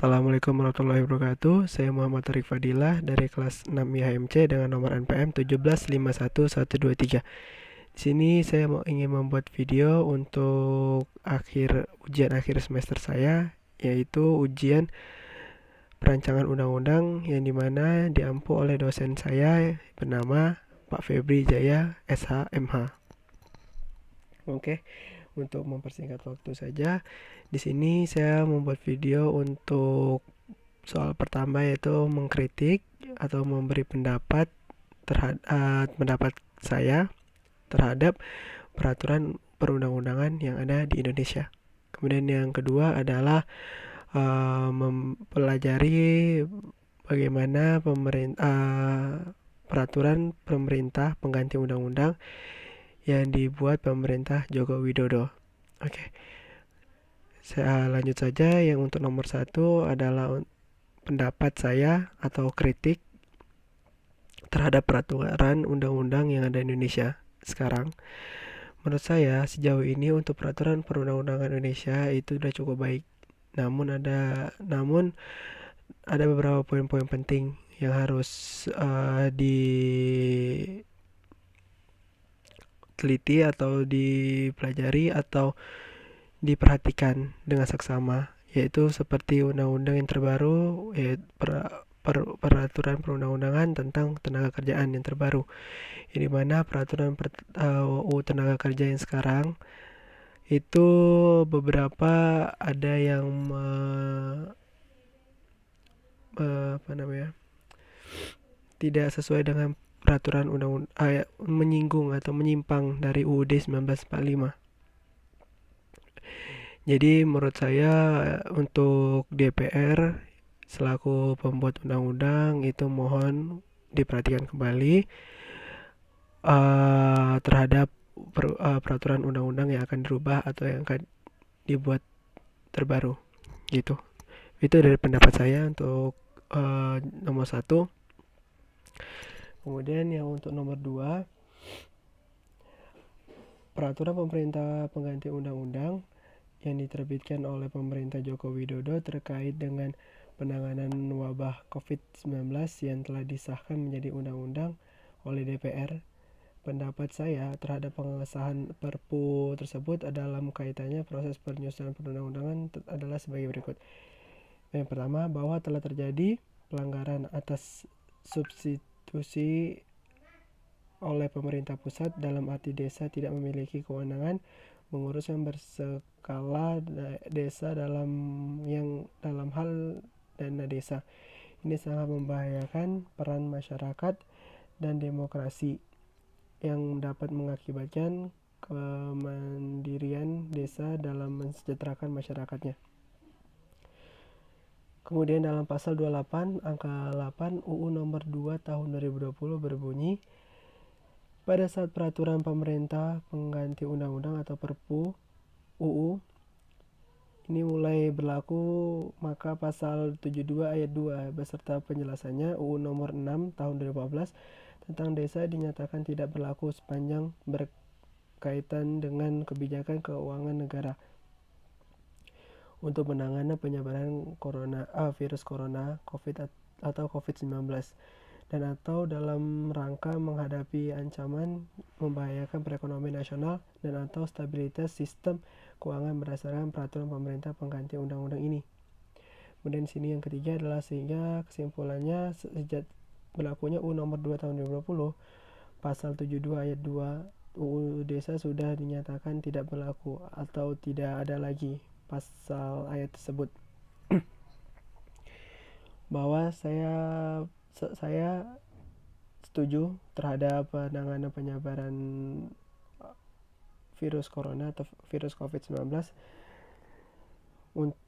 Assalamualaikum warahmatullahi wabarakatuh. Saya Muhammad Tarik Fadilah dari kelas 6 IHMC dengan nomor NPM 1751123. Di sini saya ingin membuat video untuk ujian akhir semester saya, yaitu ujian perancangan undang-undang yang dimana diampu oleh dosen saya bernama Pak Febri Jaya SH MH. Oke, untuk mempersingkat waktu saja, di sini saya membuat video untuk soal pertama, yaitu mengkritik atau memberi pendapat pendapat saya terhadap peraturan perundang-undangan yang ada di Indonesia. Kemudian yang kedua adalah mempelajari bagaimana peraturan pemerintah pengganti undang-undang yang dibuat pemerintah Joko Widodo. Oke, saya lanjut saja. Yang untuk nomor 1 adalah pendapat saya atau kritik terhadap peraturan undang-undang yang ada di Indonesia sekarang. Menurut saya sejauh ini untuk peraturan perundang-undangan Indonesia itu sudah cukup baik. Namun ada beberapa poin-poin penting yang harus diteliti atau dipelajari atau diperhatikan dengan seksama, yaitu seperti undang-undang yang terbaru, yaitu peraturan perundang-undangan tentang tenaga kerjaan yang terbaru, di mana peraturan UU tenaga kerja yang sekarang itu beberapa ada yang tidak sesuai dengan peraturan undang-undang, menyinggung atau menyimpang dari UUD 1945. Jadi menurut saya untuk DPR selaku pembuat undang-undang itu mohon diperhatikan kembali terhadap peraturan undang-undang yang akan dirubah atau yang akan dibuat terbaru gitu. Itu dari pendapat saya untuk nomor 1. Kemudian yang untuk nomor 2, peraturan pemerintah pengganti undang-undang yang diterbitkan oleh pemerintah Joko Widodo terkait dengan penanganan wabah COVID-19 yang telah disahkan menjadi undang-undang oleh DPR. Pendapat saya terhadap pengesahan Perpu tersebut dalam kaitannya proses penyusunan perundang-undangan adalah sebagai berikut. Yang pertama, bahwa telah terjadi pelanggaran atas substitusi oleh pemerintah pusat, dalam arti desa tidak memiliki kewenangan mengurus yang berskala desa dalam hal dana desa. Ini sangat membahayakan peran masyarakat dan demokrasi yang dapat mengakibatkan kemandirian desa dalam mensejahterakan masyarakatnya. Kemudian dalam pasal 28 angka 8 UU nomor 2 tahun 2020 berbunyi, pada saat peraturan pemerintah pengganti undang-undang atau Perpu UU ini mulai berlaku, maka pasal 72 ayat 2 beserta penjelasannya UU nomor 6 tahun 2014 tentang desa dinyatakan tidak berlaku sepanjang berkaitan dengan kebijakan keuangan negara untuk menangani penyebaran virus corona atau COVID-19 dan atau dalam rangka menghadapi ancaman membahayakan perekonomian nasional dan atau stabilitas sistem keuangan berdasarkan peraturan pemerintah pengganti undang-undang ini. Kemudian sini yang ketiga adalah sehingga kesimpulannya sejak berlakunya UU nomor 2 tahun 2020 pasal 72 ayat 2 UU Desa sudah dinyatakan tidak berlaku atau tidak ada lagi pasal ayat tersebut. Bahwa saya setuju terhadap penanganan penyebaran virus corona atau virus COVID-19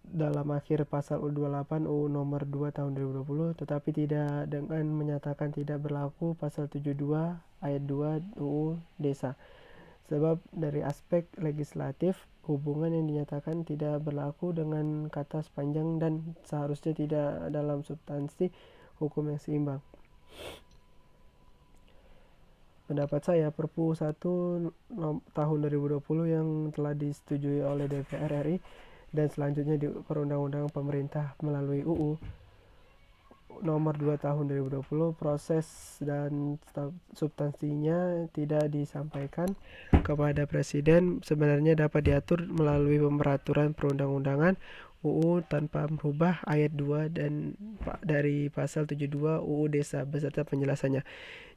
dalam akhir pasal 28 UU nomor 2 tahun 2020, tetapi tidak dengan menyatakan tidak berlaku pasal 72 ayat 2 UU Desa. Sebab dari aspek legislatif, hubungan yang dinyatakan tidak berlaku dengan kata sepanjang dan seharusnya tidak dalam substansi hukum yang seimbang. Pendapat saya, Perpu 1 tahun 2020 yang telah disetujui oleh DPR RI dan selanjutnya di perundang-undang pemerintah melalui UU nomor 2 tahun 2020, proses dan substansinya tidak disampaikan kepada Presiden sebenarnya dapat diatur melalui peraturan perundang-undangan UU tanpa merubah ayat 2 dan dari pasal 72 UU Desa beserta penjelasannya.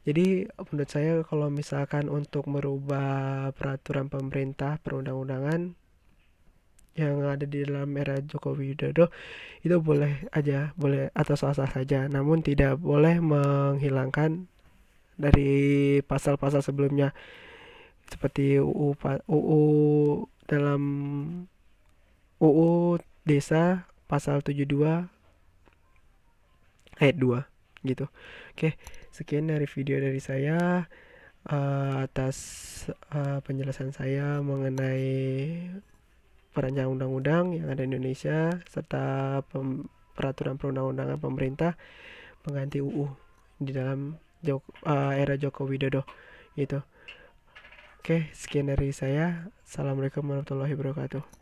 Jadi menurut saya kalau misalkan untuk merubah peraturan pemerintah perundang-undangan yang ada di dalam era Joko Widodo itu boleh aja, boleh atau sah-sah saja, namun tidak boleh menghilangkan dari pasal-pasal sebelumnya seperti UU dalam UU Desa pasal 72 ayat 2 gitu. Oke, sekian dari video dari saya atas penjelasan saya mengenai perancangan undang-undang yang ada di Indonesia serta peraturan perundang-undangan pemerintah pengganti UU di dalam era Joko Widodo gitu. Oke, sekian dari saya. Assalamualaikum warahmatullahi wabarakatuh.